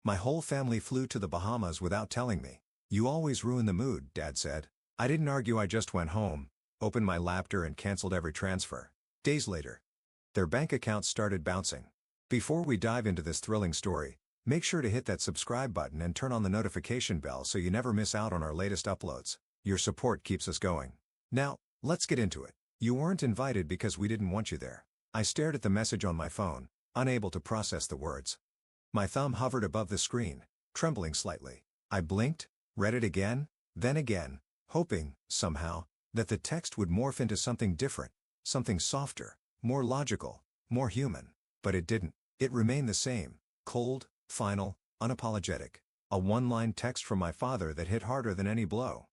My whole family flew to the Bahamas without telling me. You always ruin the mood, Dad said. I didn't argue, I just went home, opened my laptop and canceled every transfer. Days later, their bank accounts started bouncing. Before we dive into this thrilling story, make sure to hit that subscribe button and turn on the notification bell so you never miss out on our latest uploads. Your support keeps us going. Now, let's get into it. You weren't invited because we didn't want you there. I stared at the message on my phone, unable to process the words. My thumb hovered above the screen, trembling slightly. I blinked, read it again, then again, hoping, somehow, that the text would morph into something different, something softer, more logical, more human. But it didn't. It remained the same, cold, final, unapologetic. A one-line text from my father that hit harder than any blow.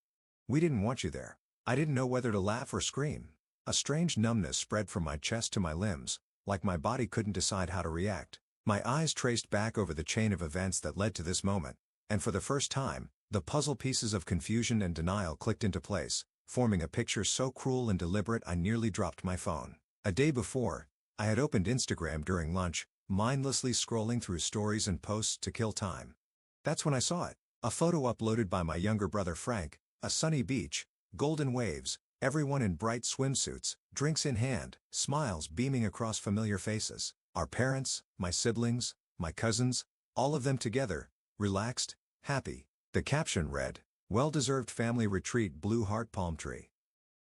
We didn't want you there. I didn't know whether to laugh or scream. A strange numbness spread from my chest to my limbs, like my body couldn't decide how to react. My eyes traced back over the chain of events that led to this moment, and for the first time, the puzzle pieces of confusion and denial clicked into place, forming a picture so cruel and deliberate I nearly dropped my phone. A day before, I had opened Instagram during lunch, mindlessly scrolling through stories and posts to kill time. That's when I saw it. A photo uploaded by my younger brother Frank, a sunny beach, golden waves, everyone in bright swimsuits, drinks in hand, smiles beaming across familiar faces. Our parents, my siblings, my cousins, all of them together, relaxed, happy. The caption read, "Well-deserved family retreat, blue heart palm tree."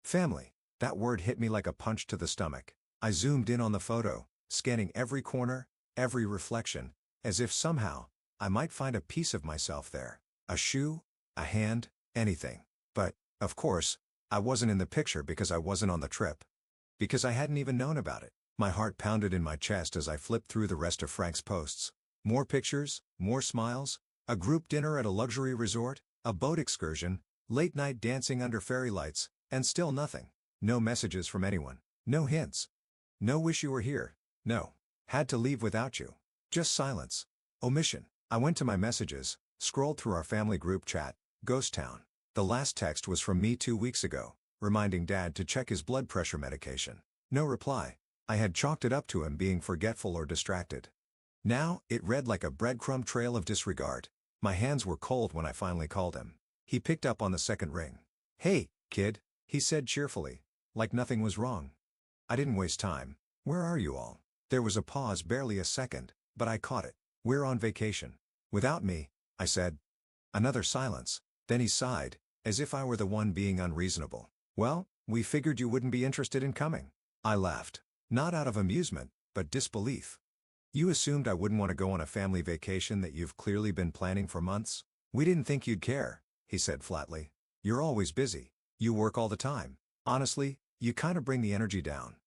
Family. That word hit me like a punch to the stomach. I zoomed in on the photo, scanning every corner, every reflection, as if somehow, I might find a piece of myself there. A shoe, a hand, anything. But, of course, I wasn't in the picture because I wasn't on the trip. Because I hadn't even known about it. My heart pounded in my chest as I flipped through the rest of Frank's posts. More pictures, more smiles, a group dinner at a luxury resort, a boat excursion, late night dancing under fairy lights, and still nothing. No messages from anyone. No hints. No wish you were here. No. Had to leave without you. Just silence. Omission. I went to my messages, scrolled through our family group chat, Ghost Town. The last text was from me 2 weeks ago, reminding Dad to check his blood pressure medication. No reply. I had chalked it up to him being forgetful or distracted. Now, it read like a breadcrumb trail of disregard. My hands were cold when I finally called him. He picked up on the second ring. "Hey, kid," he said cheerfully, like nothing was wrong. I didn't waste time. "Where are you all?" There was a pause, barely a second, but I caught it. "We're on vacation." "Without me," I said. Another silence. Then he sighed, as if I were the one being unreasonable. "Well, we figured you wouldn't be interested in coming." I laughed. Not out of amusement, but disbelief. "You assumed I wouldn't want to go on a family vacation that you've clearly been planning for months?" "We didn't think you'd care," he said flatly. "You're always busy. You work all the time. Honestly, you kind of bring the energy down."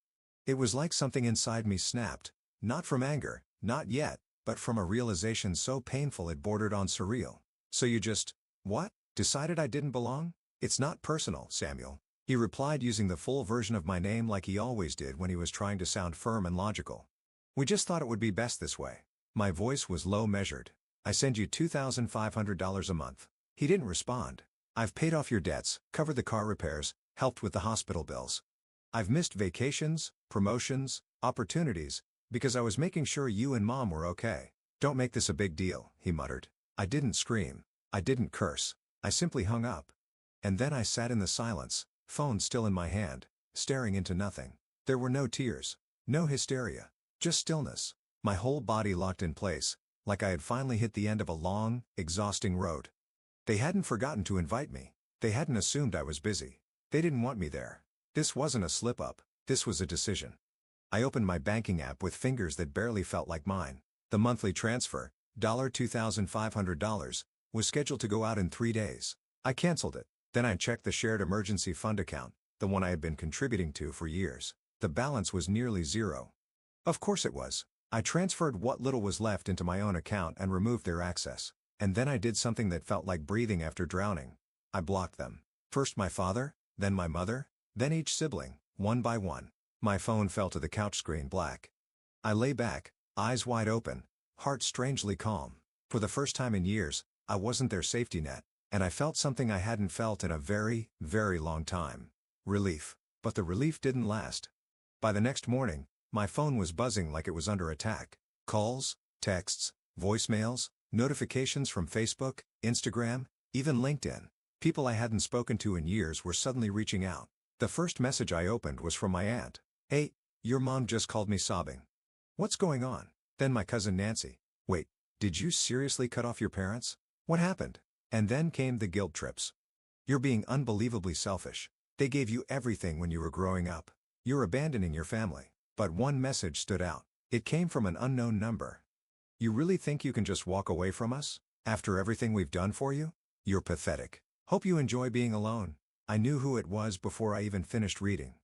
It was like something inside me snapped, not from anger, not yet, but from a realization so painful it bordered on surreal. "So you just, what? Decided I didn't belong?" "It's not personal, Samuel," he replied, using the full version of my name like he always did when he was trying to sound firm and logical. "We just thought it would be best this way." My voice was low, measured. "I send you $2,500 a month." He didn't respond. "I've paid off your debts, covered the car repairs, helped with the hospital bills. I've missed vacations, promotions, opportunities, because I was making sure you and Mom were okay. Don't make this a big deal," he muttered. I didn't scream. I didn't curse. I simply hung up. And then I sat in the silence, phone still in my hand, staring into nothing. There were no tears, no hysteria, just stillness. My whole body locked in place, like I had finally hit the end of a long, exhausting road. They hadn't forgotten to invite me. They hadn't assumed I was busy. They didn't want me there. This wasn't a slip-up, this was a decision. I opened my banking app with fingers that barely felt like mine. The monthly transfer, $2,500, was scheduled to go out in 3 days. I canceled it. Then I checked the shared emergency fund account, the one I had been contributing to for years. The balance was nearly zero. Of course it was. I transferred what little was left into my own account and removed their access. And then I did something that felt like breathing after drowning. I blocked them. First my father, then my mother, then each sibling, one by one. My phone fell to the couch screen black. I lay back, eyes wide open, heart strangely calm. For the first time in years, I wasn't their safety net, and I felt something I hadn't felt in a very, very long time. Relief. But the relief didn't last. By the next morning, my phone was buzzing like it was under attack. Calls, texts, voicemails, Notifications from Facebook, Instagram, even LinkedIn. People I hadn't spoken to in years were suddenly reaching out. The first message I opened was from my aunt. "Hey, your mom just called me sobbing. What's going on?" Then my cousin Nancy. "Wait, did you seriously cut off your parents? What happened?" And then came the guilt trips. "You're being unbelievably selfish. They gave you everything when you were growing up. You're abandoning your family." But one message stood out. It came from an unknown number. "You really think you can just walk away from us? After everything we've done for you? You're pathetic. Hope you enjoy being alone." I knew who it was before I even finished reading.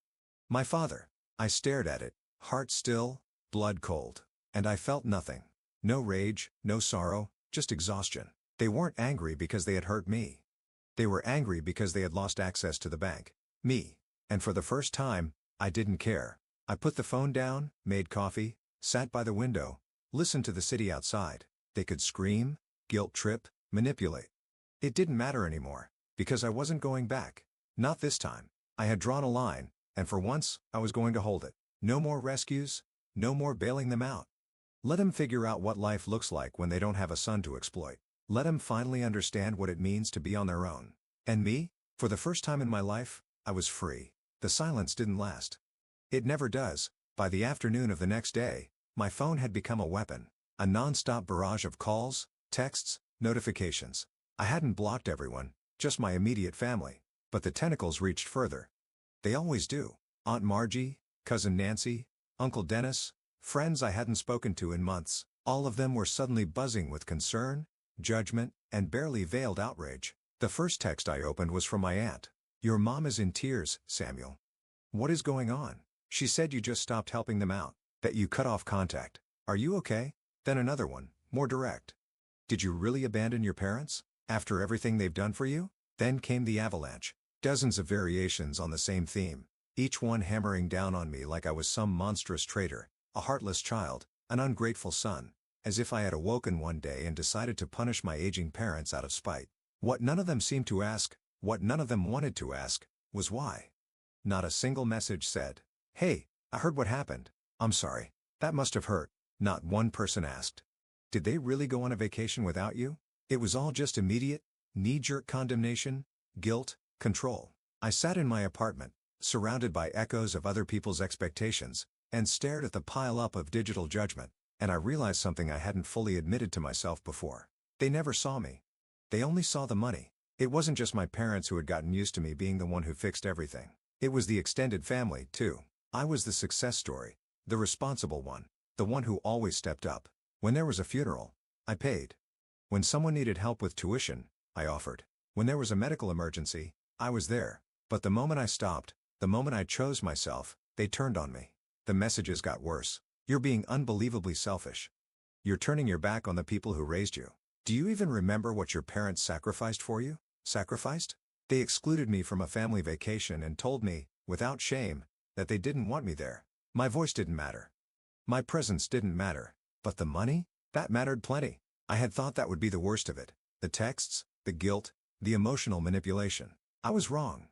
My father. I stared at it, heart still, blood cold. And I felt nothing. No rage, no sorrow, just exhaustion. They weren't angry because they had hurt me. They were angry because they had lost access to the bank. Me. And for the first time, I didn't care. I put the phone down, made coffee, sat by the window, listened to the city outside. They could scream, guilt trip, manipulate. It didn't matter anymore, because I wasn't going back. Not this time. I had drawn a line, and for once, I was going to hold it. No more rescues, no more bailing them out. Let them figure out what life looks like when they don't have a son to exploit. Let them finally understand what it means to be on their own. And me? For the first time in my life, I was free. The silence didn't last. It never does. By the afternoon of the next day, my phone had become a weapon. A non-stop barrage of calls, texts, notifications. I hadn't blocked everyone, just my immediate family. But the tentacles reached further. They always do. Aunt Margie, Cousin Nancy, Uncle Dennis, friends I hadn't spoken to in months. All of them were suddenly buzzing with concern, judgment, and barely veiled outrage. The first text I opened was from my aunt. "Your mom is in tears, Samuel. What is going on? She said you just stopped helping them out, that you cut off contact. Are you okay?" Then another one, more direct. "Did you really abandon your parents, after everything they've done for you?" Then came the avalanche. Dozens of variations on the same theme, each one hammering down on me like I was some monstrous traitor, a heartless child, an ungrateful son, as if I had awoken one day and decided to punish my aging parents out of spite. What none of them seemed to ask, what none of them wanted to ask, was why. Not a single message said, "Hey, I heard what happened. I'm sorry. That must have hurt." Not one person asked, "Did they really go on a vacation without you?" It was all just immediate, knee-jerk condemnation, guilt, control. I sat in my apartment, surrounded by echoes of other people's expectations, and stared at the pile-up of digital judgment, and I realized something I hadn't fully admitted to myself before. They never saw me. They only saw the money. It wasn't just my parents who had gotten used to me being the one who fixed everything. It was the extended family, too. I was the success story, the responsible one, the one who always stepped up. When there was a funeral, I paid. When someone needed help with tuition, I offered. When there was a medical emergency, I was there. But the moment I stopped, the moment I chose myself, they turned on me. The messages got worse. "You're being unbelievably selfish. You're turning your back on the people who raised you. Do you even remember what your parents sacrificed for you?" Sacrificed? They excluded me from a family vacation and told me, without shame, that they didn't want me there. My voice didn't matter. My presence didn't matter. But the money? That mattered plenty. I had thought that would be the worst of it. The texts, the guilt, the emotional manipulation. I was wrong.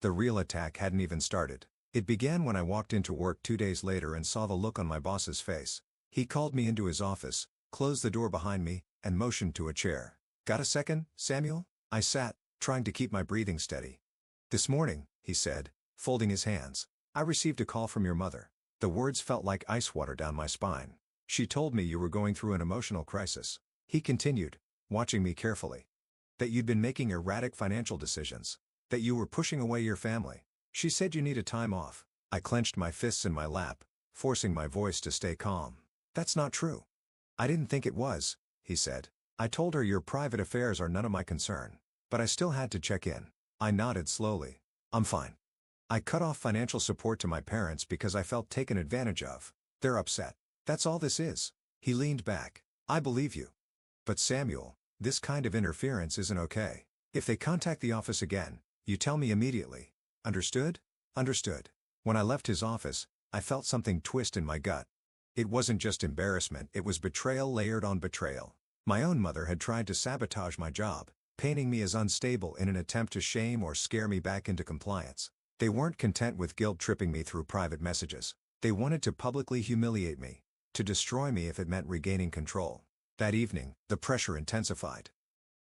The real attack hadn't even started. It began when I walked into work 2 days later and saw the look on my boss's face. He called me into his office, closed the door behind me, and motioned to a chair. "Got a second, Samuel?" I sat, trying to keep my breathing steady. "This morning," he said, folding his hands, "I received a call from your mother." The words felt like ice water down my spine. "She told me you were going through an emotional crisis." He continued, watching me carefully. "That you'd been making erratic financial decisions. That you were pushing away your family. She said you needed time off." I clenched my fists in my lap, forcing my voice to stay calm. "That's not true." "I didn't think it was," he said. "I told her your private affairs are none of my concern. But I still had to check in." I nodded slowly. "I'm fine. I cut off financial support to my parents because I felt taken advantage of. They're upset. That's all this is." He leaned back. "I believe you. But Samuel, this kind of interference isn't okay. If they contact the office again, you tell me immediately. Understood?" "Understood." When I left his office, I felt something twist in my gut. It wasn't just embarrassment, it was betrayal layered on betrayal. My own mother had tried to sabotage my job, painting me as unstable in an attempt to shame or scare me back into compliance. They weren't content with guilt-tripping me through private messages. They wanted to publicly humiliate me, to destroy me if it meant regaining control. That evening, the pressure intensified.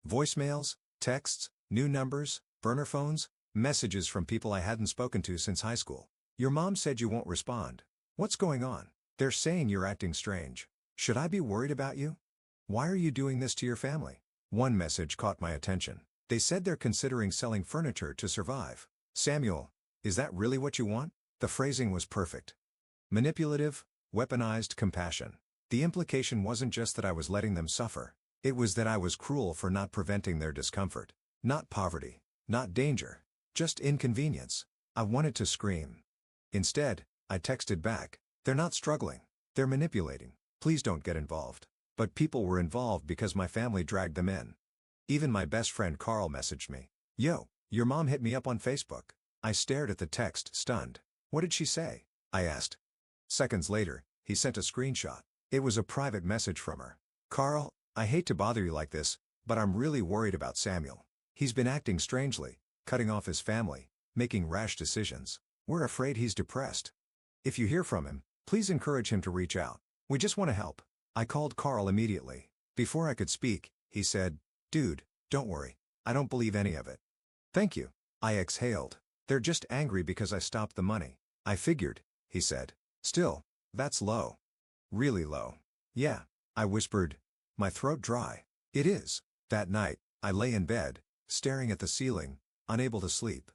Voicemails, texts, new numbers, burner phones, messages from people I hadn't spoken to since high school. Your mom said you won't respond. What's going on? They're saying you're acting strange. Should I be worried about you? Why are you doing this to your family? One message caught my attention. They said they're considering selling furniture to survive. Samuel, is that really what you want? The phrasing was perfect. Manipulative, weaponized compassion. The implication wasn't just that I was letting them suffer. It was that I was cruel for not preventing their discomfort. Not poverty. Not danger. Just inconvenience. I wanted to scream. Instead, I texted back. They're not struggling. They're manipulating. Please don't get involved. But people were involved because my family dragged them in. Even my best friend Carl messaged me. Yo, your mom hit me up on Facebook. I stared at the text, stunned. What did she say? I asked. Seconds later, he sent a screenshot. It was a private message from her. Carl, I hate to bother you like this, but I'm really worried about Samuel. He's been acting strangely, cutting off his family, making rash decisions. We're afraid he's depressed. If you hear from him, please encourage him to reach out. We just want to help. I called Carl immediately. Before I could speak, he said, Dude, don't worry. I don't believe any of it. Thank you. I exhaled. They're just angry because I stopped the money. I figured, he said. Still, that's low. Really low. Yeah, I whispered, my throat dry. It is. That night, I lay in bed, staring at the ceiling, unable to sleep.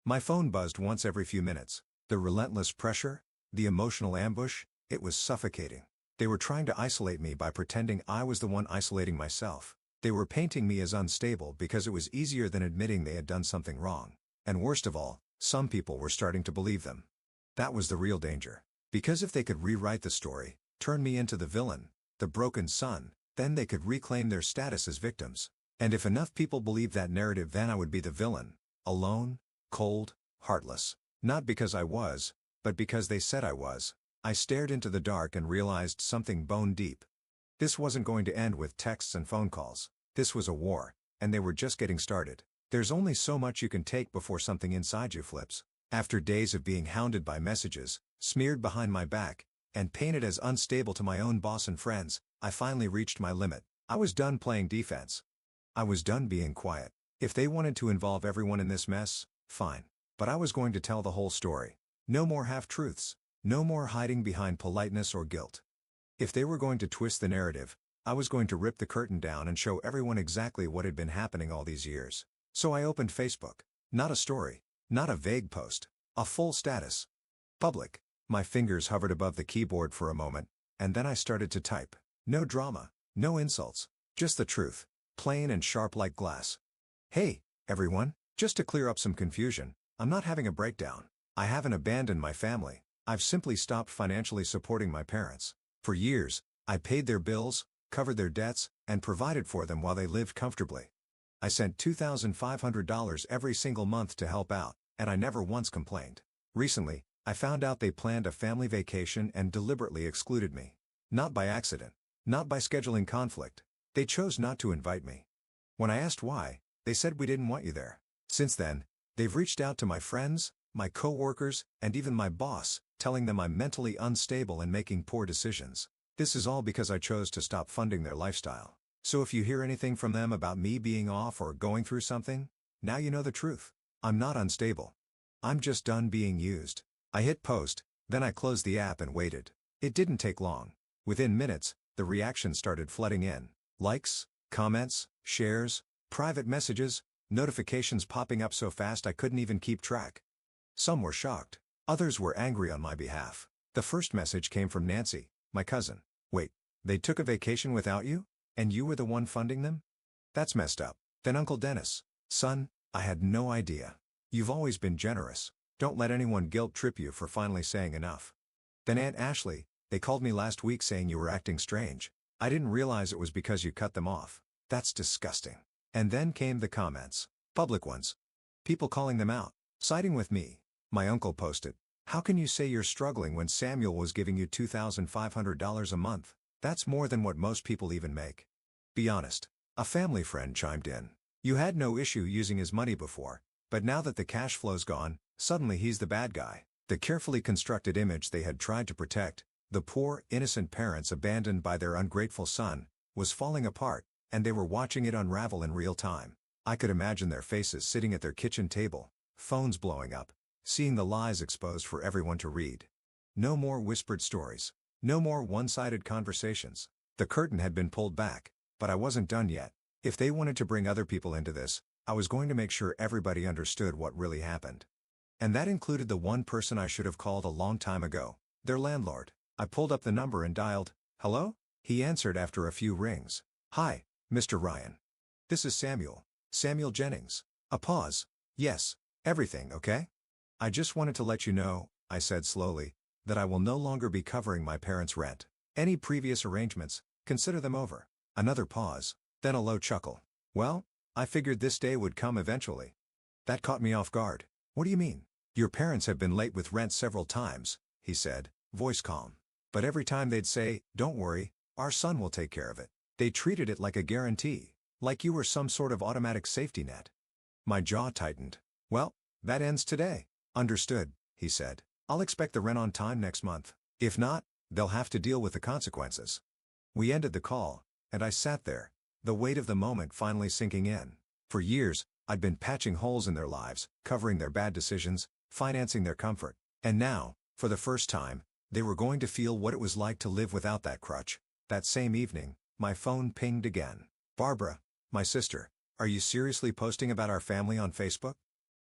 My phone buzzed once every few minutes. The relentless pressure, the emotional ambush, it was suffocating. They were trying to isolate me by pretending I was the one isolating myself. They were painting me as unstable because it was easier than admitting they had done something wrong. And worst of all, some people were starting to believe them. That was the real danger. Because if they could rewrite the story, turn me into the villain, the broken son, then they could reclaim their status as victims. And if enough people believed that narrative, then I would be the villain. Alone, cold, heartless. Not because I was, but because they said I was. I stared into the dark and realized something bone deep. This wasn't going to end with texts and phone calls. This was a war, and they were just getting started. There's only so much you can take before something inside you flips. After days of being hounded by messages, smeared behind my back, and painted as unstable to my own boss and friends, I finally reached my limit. I was done playing defense. I was done being quiet. If they wanted to involve everyone in this mess, fine. But I was going to tell the whole story. No more half-truths. No more hiding behind politeness or guilt. If they were going to twist the narrative, I was going to rip the curtain down and show everyone exactly what had been happening all these years. So I opened Facebook. Not a story. Not a vague post. A full status. Public. My fingers hovered above the keyboard for a moment, and then I started to type. No drama. No insults. Just the truth. Plain and sharp like glass. Hey, everyone. Just to clear up some confusion, I'm not having a breakdown. I haven't abandoned my family. I've simply stopped financially supporting my parents. For years, I paid their bills, covered their debts, and provided for them while they lived comfortably. I sent $2,500 every single month to help out, and I never once complained. Recently, I found out they planned a family vacation and deliberately excluded me. Not by accident. Not by scheduling conflict. They chose not to invite me. When I asked why, they said we didn't want you there. Since then, they've reached out to my friends, my co-workers, and even my boss, telling them I'm mentally unstable and making poor decisions. This is all because I chose to stop funding their lifestyle. So if you hear anything from them about me being off or going through something, now you know the truth. I'm not unstable. I'm just done being used. I hit post, then I closed the app and waited. It didn't take long. Within minutes, the reactions started flooding in. Likes, comments, shares, private messages, notifications popping up so fast I couldn't even keep track. Some were shocked. Others were angry on my behalf. The first message came from Nancy, my cousin. Wait, they took a vacation without you? And you were the one funding them? That's messed up. Then Uncle Dennis. Son, I had no idea. You've always been generous. Don't let anyone guilt trip you for finally saying enough. Then Aunt Ashley, they called me last week saying you were acting strange. I didn't realize it was because you cut them off. That's disgusting. And then came the comments. Public ones. People calling them out. Siding with me. My uncle posted. How can you say you're struggling when Samuel was giving you $2,500 a month? That's more than what most people even make. Be honest. A family friend chimed in. You had no issue using his money before, but now that the cash flow's gone, suddenly he's the bad guy. The carefully constructed image they had tried to protect, the poor, innocent parents abandoned by their ungrateful son, was falling apart, and they were watching it unravel in real time. I could imagine their faces sitting at their kitchen table, phones blowing up, seeing the lies exposed for everyone to read. No more whispered stories. No more one-sided conversations. The curtain had been pulled back, but I wasn't done yet. If they wanted to bring other people into this, I was going to make sure everybody understood what really happened. And that included the one person I should have called a long time ago, their landlord. I pulled up the number and dialed, "Hello?" He answered after a few rings. "Hi, Mr. Ryan. This is Samuel. Samuel Jennings." A pause. "Yes, everything okay?" "I just wanted to let you know," I said slowly, "that I will no longer be covering my parents' rent. Any previous arrangements, consider them over." Another pause, then a low chuckle. "Well, I figured this day would come eventually." That caught me off guard. "What do you mean?" "Your parents have been late with rent several times," he said, voice calm. "But every time they'd say, 'Don't worry, our son will take care of it.' They treated it like a guarantee, like you were some sort of automatic safety net." My jaw tightened. "Well, that ends today." "Understood," he said. "I'll expect the rent on time next month. If not, they'll have to deal with the consequences." We ended the call, and I sat there, the weight of the moment finally sinking in. For years, I'd been patching holes in their lives, covering their bad decisions, financing their comfort. And now, for the first time, they were going to feel what it was like to live without that crutch. That same evening, my phone pinged again. "Barbara, my sister, are you seriously posting about our family on Facebook?"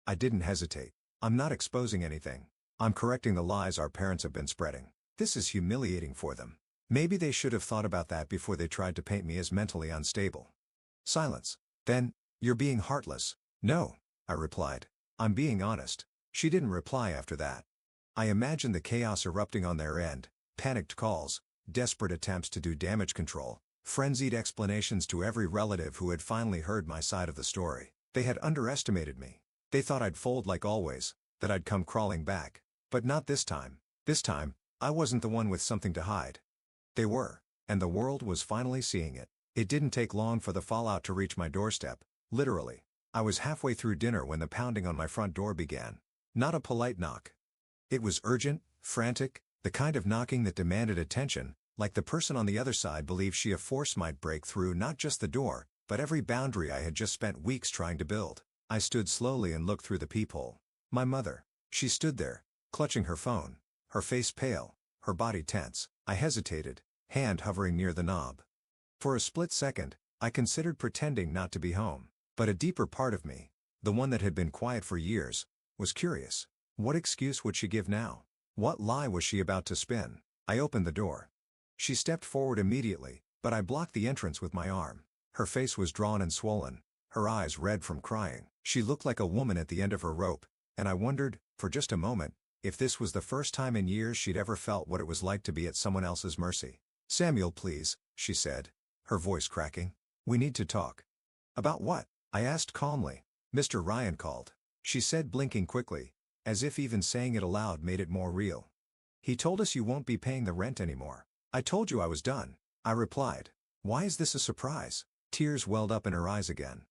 I didn't hesitate. "I'm not exposing anything. I'm correcting the lies our parents have been spreading. This is humiliating for them. Maybe they should have thought about that before they tried to paint me as mentally unstable." Silence. Then, "You're being heartless." "No," I replied. "I'm being honest." She didn't reply after that. I imagined the chaos erupting on their end, panicked calls, desperate attempts to do damage control, frenzied explanations to every relative who had finally heard my side of the story. They had underestimated me. They thought I'd fold like always, that I'd come crawling back. But not this time. This time, I wasn't the one with something to hide. They were, and the world was finally seeing it. It didn't take long for the fallout to reach my doorstep, literally. I was halfway through dinner when the pounding on my front door began. Not a polite knock. It was urgent, frantic, the kind of knocking that demanded attention, like the person on the other side believed she of force might break through not just the door, but every boundary I had just spent weeks trying to build. I stood slowly and looked through the peephole. My mother. She stood there, clutching her phone, her face pale, her body tense. I hesitated, hand hovering near the knob. For a split second, I considered pretending not to be home. But a deeper part of me, the one that had been quiet for years, was curious. What excuse would she give now? What lie was she about to spin? I opened the door. She stepped forward immediately, but I blocked the entrance with my arm. Her face was drawn and swollen, her eyes red from crying. She looked like a woman at the end of her rope, and I wondered, for just a moment, if this was the first time in years she'd ever felt what it was like to be at someone else's mercy. "Samuel, please," she said, her voice cracking. "We need to talk." "About what?" I asked calmly. "Mr. Ryan called," she said, blinking quickly, as if even saying it aloud made it more real. "He told us you won't be paying the rent anymore." "I told you I was done," I replied. "Why is this a surprise?" Tears welled up in her eyes again.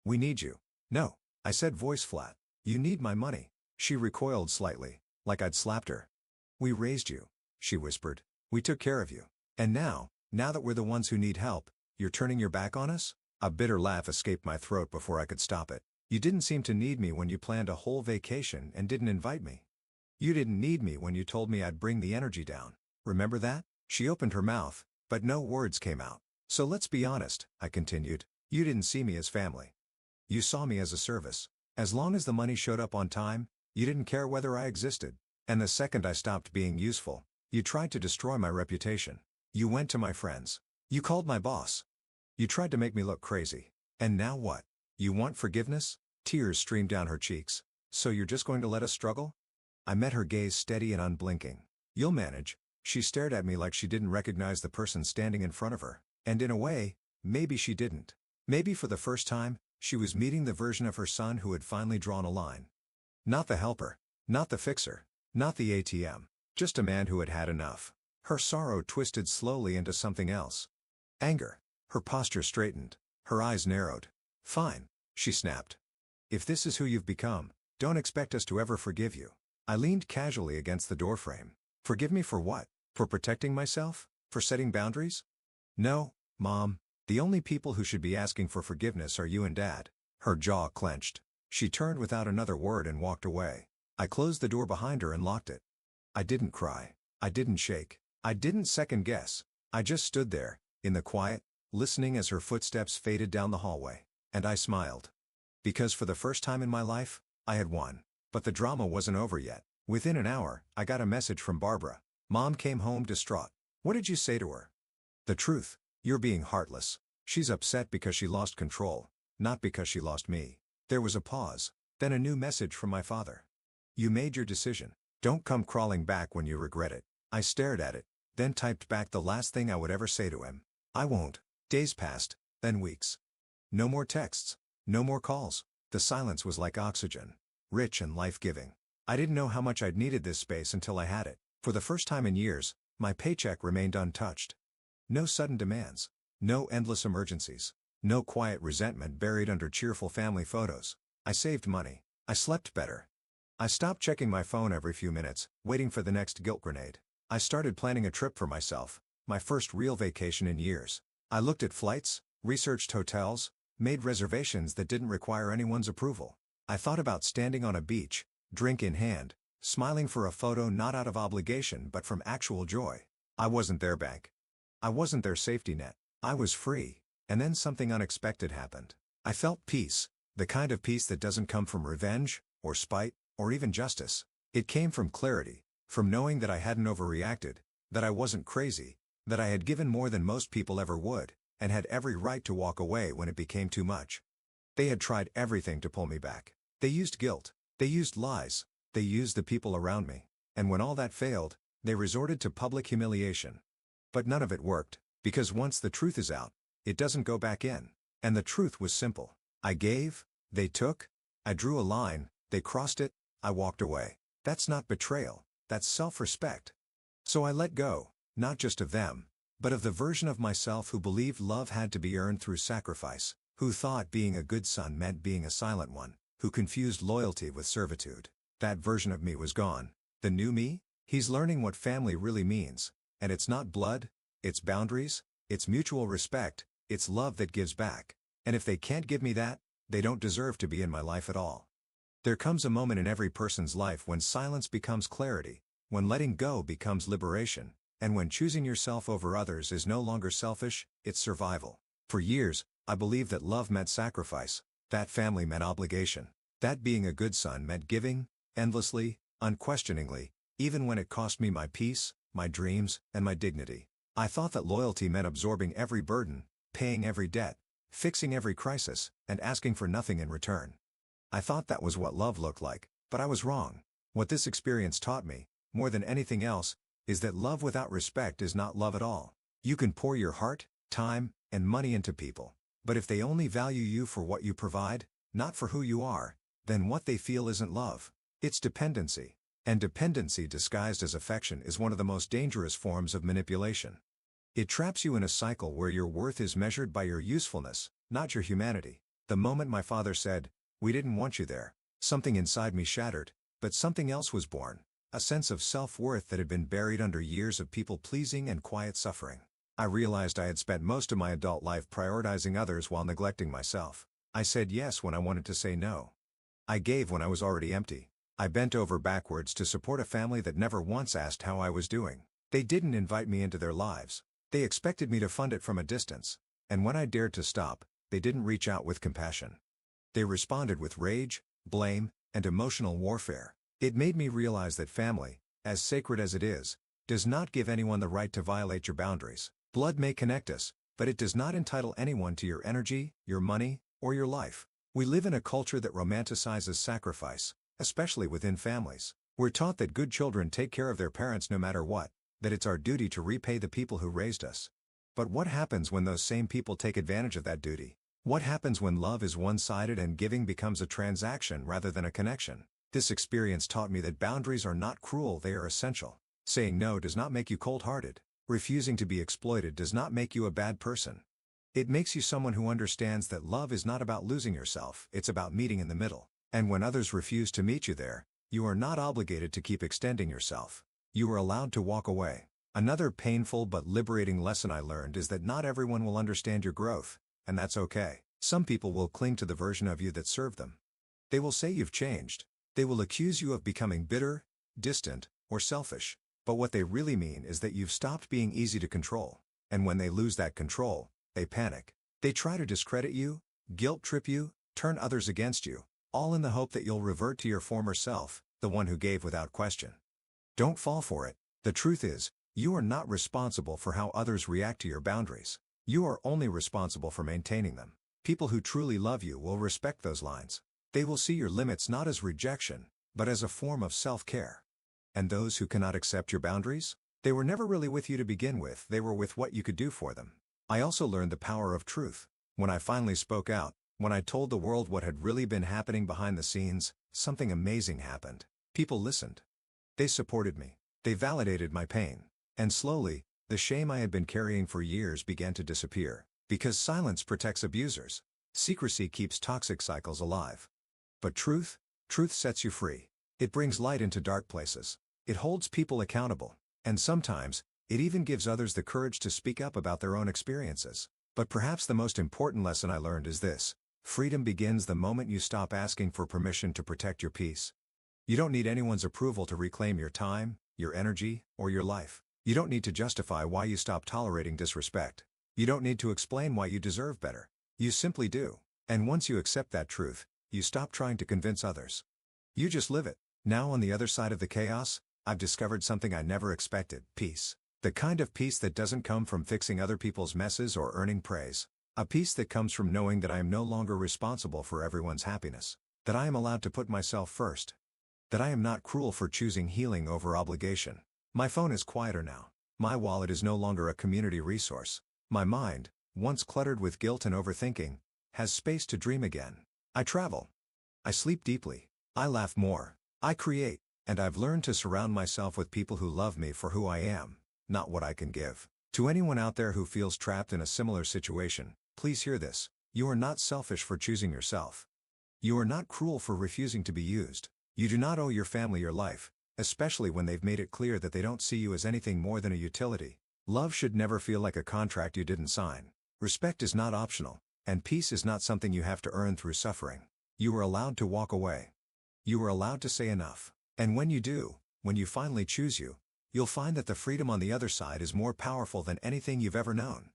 "We need you." "No," I said, voice flat. "You need my money." She recoiled slightly, like I'd slapped her. "We raised you," she whispered. "We took care of you. And now that we're the ones who need help, you're turning your back on us?" A bitter laugh escaped my throat before I could stop it. "You didn't seem to need me when you planned a whole vacation and didn't invite me. You didn't need me when you told me I'd bring the energy down. Remember that?" She opened her mouth, but no words came out. "So let's be honest," I continued. "You didn't see me as family. You saw me as a service. As long as the money showed up on time, you didn't care whether I existed. And the second I stopped being useful, you tried to destroy my reputation. You went to my friends. You called my boss. You tried to make me look crazy. And now what? You want forgiveness?" Tears streamed down her cheeks. "So you're just going to let us struggle?" I met her gaze steady and unblinking. "You'll manage." She stared at me like she didn't recognize the person standing in front of her. And in a way, maybe she didn't. Maybe for the first time, she was meeting the version of her son who had finally drawn a line. Not the helper, not the fixer, not the ATM, just a man who had had enough. Her sorrow twisted slowly into something else. Anger. Her posture straightened, her eyes narrowed. "Fine," she snapped. "If this is who you've become, don't expect us to ever forgive you." I leaned casually against the doorframe. "Forgive me for what? For protecting myself? For setting boundaries?" "No," Mom, the only people who should be asking for forgiveness are you and Dad. Her jaw clenched. She turned without another word and walked away. I closed the door behind her and locked it. I didn't cry. I didn't shake. I didn't second guess. I just stood there, in the quiet, listening as her footsteps faded down the hallway. And I smiled. Because for the first time in my life, I had won. But the drama wasn't over yet. Within an hour, I got a message from Barbara. Mom came home distraught. What did you say to her? The truth. You're being heartless. She's upset because she lost control, not because she lost me. There was a pause, then a new message from my father. You made your decision. Don't come crawling back when you regret it. I stared at it, then typed back the last thing I would ever say to him. I won't. Days passed, then weeks. No more texts. No more calls. The silence was like oxygen, rich and life-giving. I didn't know how much I'd needed this space until I had it. For the first time in years, my paycheck remained untouched. No sudden demands. No endless emergencies. No quiet resentment buried under cheerful family photos. I saved money. I slept better. I stopped checking my phone every few minutes, waiting for the next guilt grenade. I started planning a trip for myself, my first real vacation in years. I looked at flights, researched hotels, made reservations that didn't require anyone's approval. I thought about standing on a beach, drink in hand, smiling for a photo not out of obligation but from actual joy. I wasn't their bank. I wasn't their safety net. I was free. And then something unexpected happened. I felt peace, the kind of peace that doesn't come from revenge, or spite, or even justice. It came from clarity, from knowing that I hadn't overreacted, that I wasn't crazy, that I had given more than most people ever would, and had every right to walk away when it became too much. They had tried everything to pull me back. They used guilt. They used lies. They used the people around me. And when all that failed, they resorted to public humiliation. But none of it worked, because once the truth is out, it doesn't go back in. And the truth was simple. I gave, they took, I drew a line, they crossed it, I walked away. That's not betrayal, that's self-respect. So I let go, not just of them, but of the version of myself who believed love had to be earned through sacrifice, who thought being a good son meant being a silent one, who confused loyalty with servitude. That version of me was gone. The new me? He's learning what family really means. And it's not blood, it's boundaries, it's mutual respect, it's love that gives back. And if they can't give me that, they don't deserve to be in my life at all. There comes a moment in every person's life when silence becomes clarity, when letting go becomes liberation, and when choosing yourself over others is no longer selfish, it's survival. For years, I believed that love meant sacrifice, that family meant obligation, that being a good son meant giving, endlessly, unquestioningly, even when it cost me my peace, my dreams, and my dignity. I thought that loyalty meant absorbing every burden, paying every debt, fixing every crisis, and asking for nothing in return. I thought that was what love looked like, but I was wrong. What this experience taught me, more than anything else, is that love without respect is not love at all. You can pour your heart, time, and money into people, but if they only value you for what you provide, not for who you are, then what they feel isn't love. It's dependency. And dependency disguised as affection is one of the most dangerous forms of manipulation. It traps you in a cycle where your worth is measured by your usefulness, not your humanity. The moment my father said, "We didn't want you there," something inside me shattered, but something else was born, a sense of self-worth that had been buried under years of people-pleasing and quiet suffering. I realized I had spent most of my adult life prioritizing others while neglecting myself. I said yes when I wanted to say no. I gave when I was already empty. I bent over backwards to support a family that never once asked how I was doing. They didn't invite me into their lives. They expected me to fund it from a distance. And when I dared to stop, they didn't reach out with compassion. They responded with rage, blame, and emotional warfare. It made me realize that family, as sacred as it is, does not give anyone the right to violate your boundaries. Blood may connect us, but it does not entitle anyone to your energy, your money, or your life. We live in a culture that romanticizes sacrifice, especially within families. We're taught that good children take care of their parents no matter what, that it's our duty to repay the people who raised us. But what happens when those same people take advantage of that duty? What happens when love is one-sided and giving becomes a transaction rather than a connection? This experience taught me that boundaries are not cruel, they are essential. Saying no does not make you cold-hearted. Refusing to be exploited does not make you a bad person. It makes you someone who understands that love is not about losing yourself, it's about meeting in the middle. And when others refuse to meet you there, you are not obligated to keep extending yourself. You are allowed to walk away. Another painful but liberating lesson I learned is that not everyone will understand your growth, and that's okay. Some people will cling to the version of you that served them. They will say you've changed. They will accuse you of becoming bitter, distant, or selfish. But what they really mean is that you've stopped being easy to control. And when they lose that control, they panic. They try to discredit you, guilt-trip you, turn others against you, all in the hope that you'll revert to your former self, the one who gave without question. Don't fall for it. The truth is, you are not responsible for how others react to your boundaries. You are only responsible for maintaining them. People who truly love you will respect those lines. They will see your limits not as rejection, but as a form of self-care. And those who cannot accept your boundaries? They were never really with you to begin with, they were with what you could do for them. I also learned the power of truth. When I finally spoke out, when I told the world what had really been happening behind the scenes, something amazing happened. People listened. They supported me. They validated my pain. And slowly, the shame I had been carrying for years began to disappear. Because silence protects abusers. Secrecy keeps toxic cycles alive. But truth sets you free. It brings light into dark places. It holds people accountable. And sometimes, it even gives others the courage to speak up about their own experiences. But perhaps the most important lesson I learned is this: freedom begins the moment you stop asking for permission to protect your peace. You don't need anyone's approval to reclaim your time, your energy, or your life. You don't need to justify why you stop tolerating disrespect. You don't need to explain why you deserve better. You simply do. And once you accept that truth, you stop trying to convince others. You just live it. Now on the other side of the chaos, I've discovered something I never expected: peace. The kind of peace that doesn't come from fixing other people's messes or earning praise. A peace that comes from knowing that I am no longer responsible for everyone's happiness. That I am allowed to put myself first. That I am not cruel for choosing healing over obligation. My phone is quieter now. My wallet is no longer a community resource. My mind, once cluttered with guilt and overthinking, has space to dream again. I travel. I sleep deeply. I laugh more. I create. And I've learned to surround myself with people who love me for who I am, not what I can give. To anyone out there who feels trapped in a similar situation, please hear this: you are not selfish for choosing yourself. You are not cruel for refusing to be used. You do not owe your family your life, especially when they've made it clear that they don't see you as anything more than a utility. Love should never feel like a contract you didn't sign. Respect is not optional, and peace is not something you have to earn through suffering. You are allowed to walk away. You are allowed to say enough. And when you do, when you finally choose you, you'll find that the freedom on the other side is more powerful than anything you've ever known.